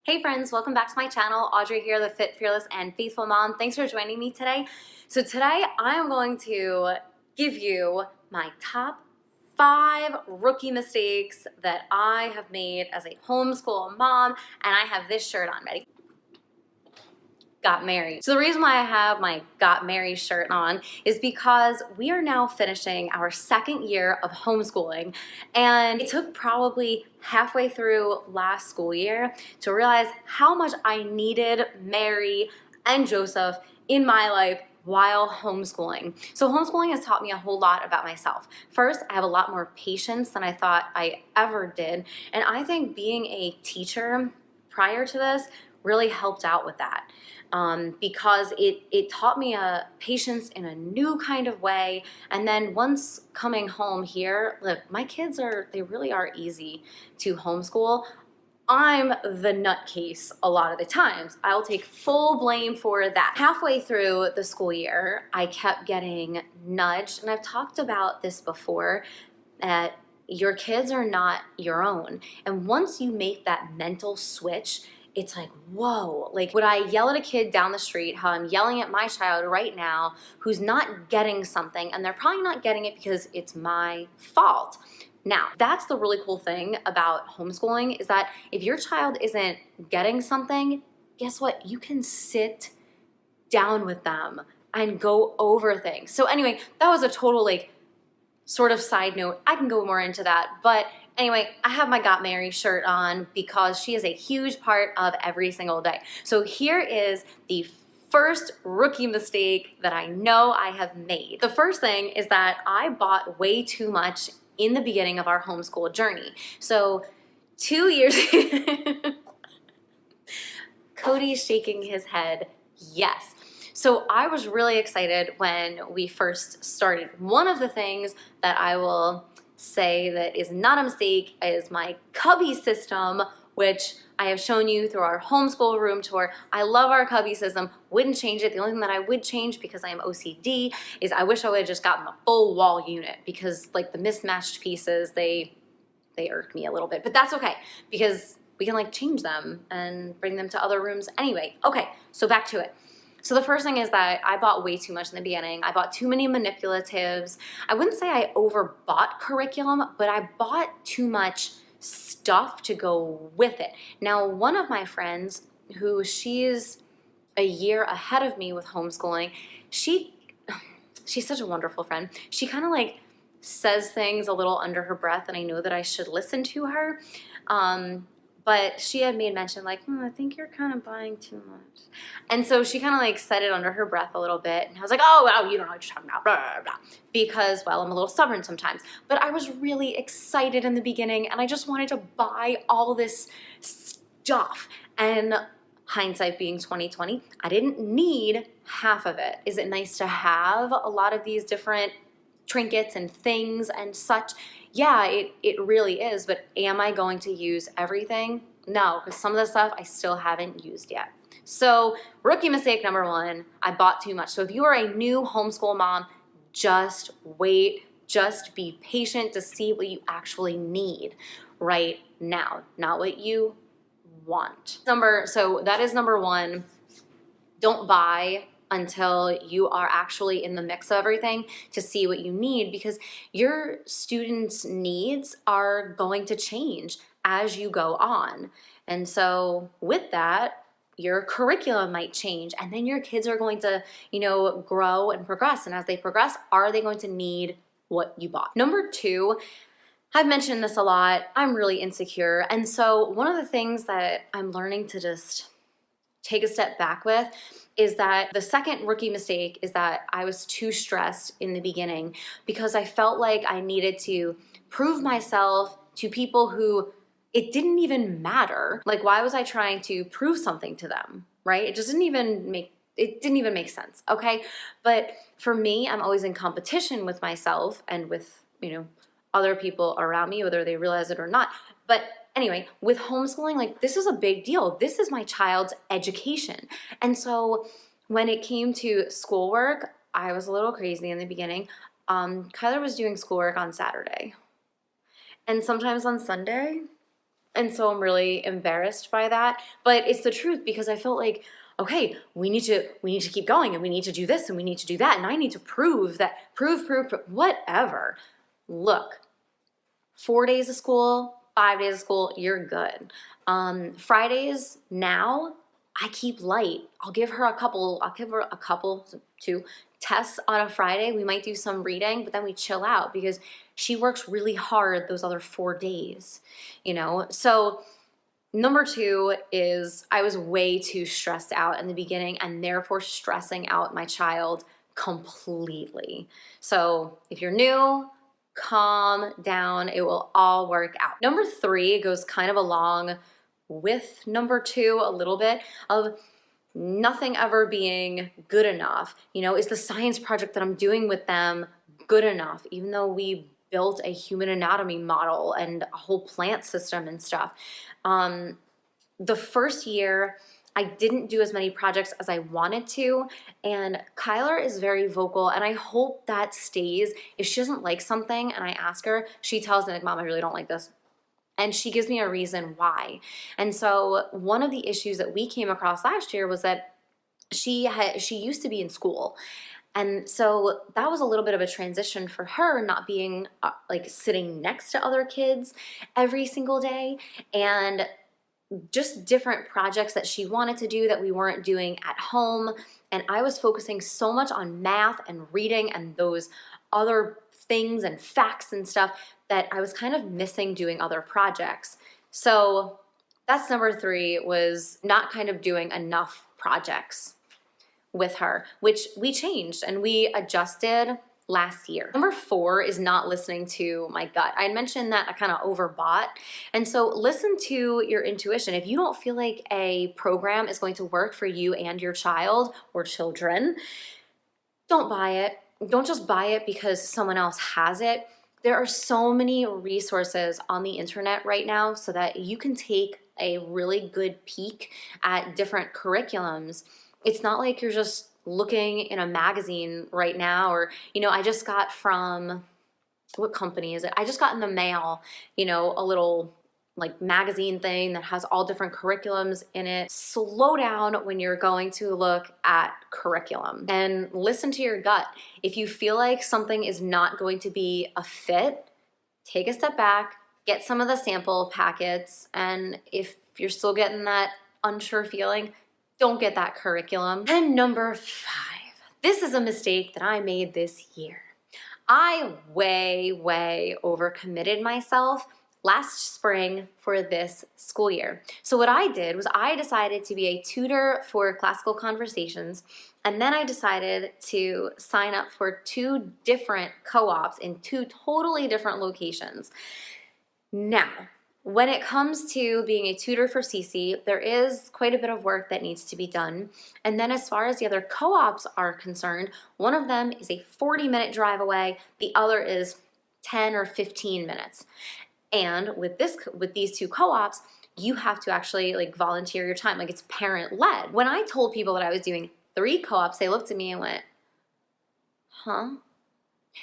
Hey friends, welcome back to my channel. Audrey here, the Fit, Fearless, and Faithful Mom. Thanks for joining me today. So today I am going to give you my top 5 rookie mistakes that I have made as a homeschool mom, and I have this shirt on. Ready? Got married. So the reason why I have my got married shirt on is because we are now finishing our 2nd year of homeschooling, and it took probably halfway through last school year to realize how much I needed Mary and Joseph in my life while homeschooling. So homeschooling has taught me a whole lot about myself. First, I have a lot more patience than I thought I ever did, and I think being a teacher prior to this really helped out with that. Because it taught me a patience in a new kind of way. And then once coming home here, look, my kids they really are easy to homeschool. I'm the nutcase a lot of the times. I'll take full blame for that. Halfway through the school year, I kept getting nudged, and I've talked about this before, that your kids are not your own. And once you make that mental switch, it's like, whoa, like would I yell at a kid down the street how I'm yelling at my child right now who's not getting something, and they're probably not getting it because it's my fault. Now, that's the really cool thing about homeschooling, is that if your child isn't getting something, guess what? You can sit down with them and go over things. So anyway, that was a total sort of side note. I can go more into that, but anyway, I have my Got Mary shirt on because she is a huge part of every single day. So here is the first rookie mistake that I know I have made. The first thing is that I bought way too much in the beginning of our homeschool journey. So 2 years, Cody's shaking his head, yes. So I was really excited when we first started. One of the things that I will say that is not a mistake is my cubby system, which I have shown you through our homeschool room tour. I love our cubby system, wouldn't change it. The only thing that I would change, because I am OCD, is I wish I would have just gotten the full wall unit, because like the mismatched pieces, they irked me a little bit, but that's okay because we can change them and bring them to other rooms anyway. Okay, so back to it. So the first thing is that I bought way too much in the beginning. I bought too many manipulatives. I wouldn't say I overbought curriculum, but I bought too much stuff to go with it. Now, one of my friends, she's a year ahead of me with homeschooling, she's such a wonderful friend. She kind of says things a little under her breath, and I know that I should listen to her. But she had made mention I think you're kind of buying too much. And so she kind of said it under her breath a little bit. And I was like, oh, well, you don't know what you're talking about, blah, blah, blah. Because, well, I'm a little stubborn sometimes. But I was really excited in the beginning, and I just wanted to buy all this stuff. And hindsight being 2020, I didn't need half of it. Is it nice to have a lot of these different trinkets and things and such? Yeah, it really is, but am I going to use everything? No, because some of the stuff I still haven't used yet. So rookie mistake number 1, I bought too much. So if you are a new homeschool mom, just wait, just be patient to see what you actually need right now, not what you want. So that is number 1. Don't buy until you are actually in the mix of everything to see what you need, because your students' needs are going to change as you go on. And so with that, your curriculum might change, and then your kids are going to, grow and progress. And as they progress, are they going to need what you bought? Number 2, I've mentioned this a lot, I'm really insecure. And so one of the things that I'm learning to just take a step back with is that the second rookie mistake is that I was too stressed in the beginning, because I felt like I needed to prove myself to people who it didn't even matter. Why was I trying to prove something to them, right? It didn't even make sense, okay? But for me, I'm always in competition with myself and with, other people around me, whether they realize it or not. But anyway, with homeschooling, this is a big deal. This is my child's education. And so when it came to schoolwork, I was a little crazy in the beginning. Kyler was doing schoolwork on Saturday. And sometimes on Sunday, And so I'm really embarrassed by that. But it's the truth, because I felt like, okay, we need to keep going, and we need to do this and we need to do that. And I need to prove, whatever. Look, 4 days of school, 5 days of school, you're good. Fridays now, I keep light. I'll give her a couple, two tests on a Friday. We might do some reading, but then we chill out because she works really hard those other 4 days, So number 2 is I was way too stressed out in the beginning, and therefore stressing out my child completely. So if you're new, calm down. It will all work out. Number 3 goes kind of along with number 2 a little bit, of nothing ever being good enough. Is the science project that I'm doing with them good enough? Even though we built a human anatomy model and a whole plant system and stuff. The first year, I didn't do as many projects as I wanted to, and Kyler is very vocal, and I hope that stays. If she doesn't like something and I ask her, she tells me, like, Mom, I really don't like this. And she gives me a reason why. And so one of the issues that we came across last year was that she used to be in school. And so that was a little bit of a transition for her, not being like sitting next to other kids every single day, and just different projects that she wanted to do that we weren't doing at home. And I was focusing so much on math and reading and those other things and facts and stuff that I was kind of missing doing other projects. So that's number 3, was not kind of doing enough projects with her, which we changed and we adjusted last year. Number 4 is not listening to my gut. I had mentioned that I kind of overbought. And so listen to your intuition. If you don't feel like a program is going to work for you and your child or children, don't buy it. Don't just buy it because someone else has it. There are so many resources on the internet right now so that you can take a really good peek at different curriculums. It's not like you're just looking in a magazine right now, or, I just got from, what company is it? I just got in the mail, a little like magazine thing that has all different curriculums in it. Slow down when you're going to look at curriculum and listen to your gut. If you feel like something is not going to be a fit, take a step back, get some of the sample packets, and if you're still getting that unsure feeling, don't get that curriculum. And number 5, this is a mistake that I made this year. I way overcommitted myself last spring for this school year. So what I did was I decided to be a tutor for classical conversations, and then I decided to sign up for 2 different co-ops in 2 totally different locations. Now, when it comes to being a tutor for CC, there is quite a bit of work that needs to be done. And then as far as the other co-ops are concerned, one of them is a 40-minute drive away, the other is 10 or 15 minutes. And with these 2 co-ops, you have to actually like volunteer your time, like it's parent-led. When I told people that I was doing 3 co-ops, they looked at me and went, huh?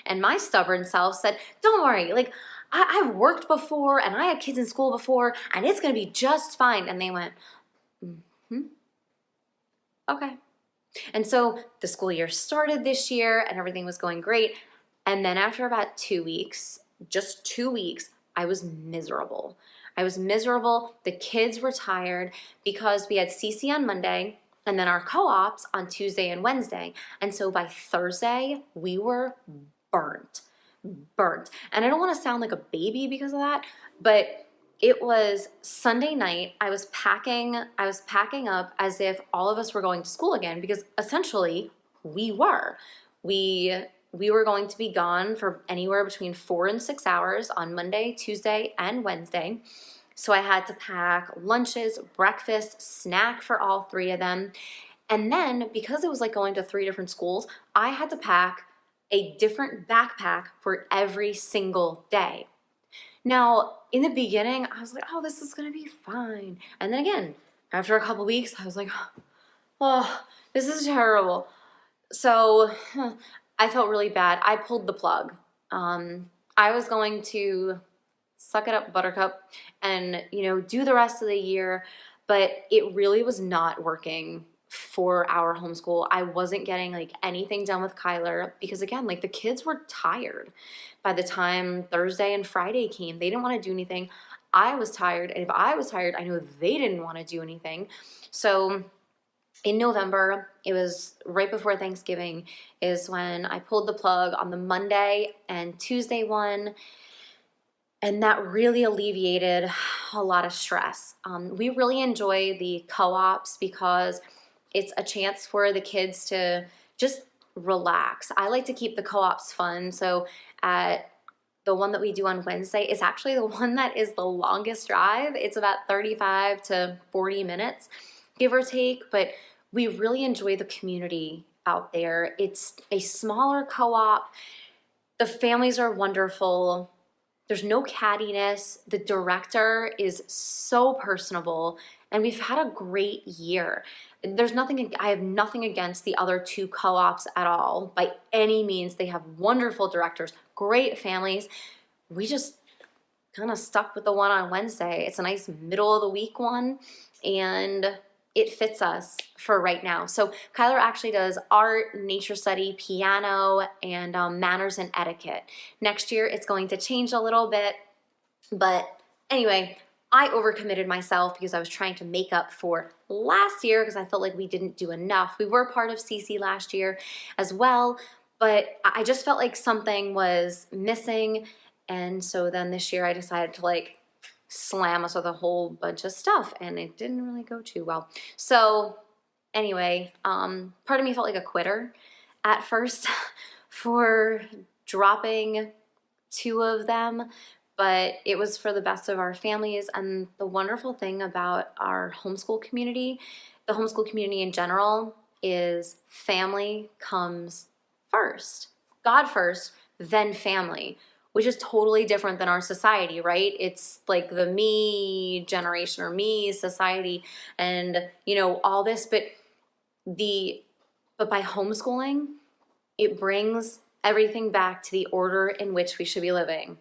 And my stubborn self said, don't worry, like I've worked before and I had kids in school before and it's gonna be just fine. And they went, okay. And so the school year started this year and everything was going great. And then after about 2 weeks, just 2 weeks, I was miserable. The kids were tired because we had CC on Monday and then our co-ops on Tuesday and Wednesday. And so by Thursday, we were burnt. And I don't want to sound like a baby because of that, but it was Sunday night. I was packing up as if all of us were going to school again, because essentially we were. We were going to be gone for anywhere between 4 and 6 hours on Monday, Tuesday, and Wednesday. So I had to pack lunches, breakfast, snack for all 3 of them. And then because it was like going to 3 different schools, I had to pack a different backpack for every single day. Now, in the beginning, I was like, oh, this is gonna be fine. And then again, after a couple weeks, I was like, oh, this is terrible. So I felt really bad. I pulled the plug. I was going to suck it up, buttercup, and, do the rest of the year. But it really was not working for our homeschool. I wasn't getting like anything done with Kyler because, again, like the kids were tired by the time Thursday and Friday came. They didn't want to do anything. I was tired, and if I was tired, I know they didn't want to do anything. So in November, it was right before Thanksgiving, is when I pulled the plug on the Monday and Tuesday one, and that really alleviated a lot of stress. We really enjoy the co-ops because it's a chance for the kids to just relax. I like to keep the co-ops fun, so at the one that we do on Wednesday is actually the one that is the longest drive. It's about 35 to 40 minutes, give or take, but we really enjoy the community out there. It's a smaller co-op. The families are wonderful. There's no cattiness. The director is so personable, and we've had a great year. I have nothing against the other two co-ops at all, by any means. They have wonderful directors, great families. We just kind of stuck with the one on Wednesday. It's a nice middle of the week one, and it fits us for right now. So Kyler actually does art, nature study, piano, and manners and etiquette. Next year, it's going to change a little bit. But anyway, I overcommitted myself because I was trying to make up for last year because I felt like we didn't do enough. We were part of CC last year as well, but I just felt like something was missing. And so then this year I decided to like slam us with a whole bunch of stuff, and it didn't really go too well. So anyway, part of me felt like a quitter at first for dropping two of them, but it was for the best of our families. And the wonderful thing about our homeschool community, the homeschool community in general, is family comes first. God first, then family, which is totally different than our society, right? It's like the me generation or me society and, all this. But by homeschooling, it brings everything back to the order in which we should be living.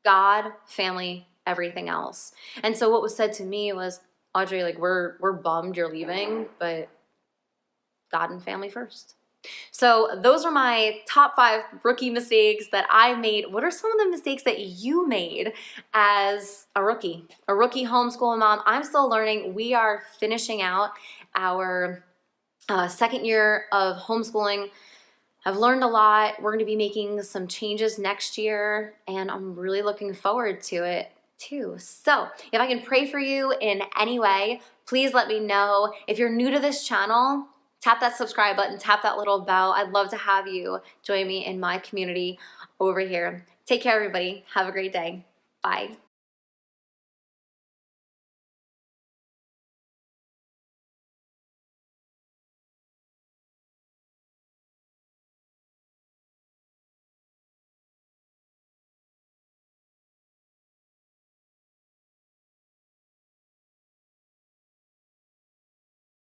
God, family, everything else. And so what was said to me was, Audrey, like we're bummed you're leaving, but God and family first. So those are my top 5 rookie mistakes that I made. What are some of the mistakes that you made as a rookie homeschooling mom? I'm still learning. We are finishing out our second year of homeschooling. I've learned a lot. We're going to be making some changes next year, and I'm really looking forward to it too. So if I can pray for you in any way, please let me know. If you're new to this channel, tap that subscribe button, tap that little bell. I'd love to have you join me in my community over here. Take care, everybody. Have a great day. Bye.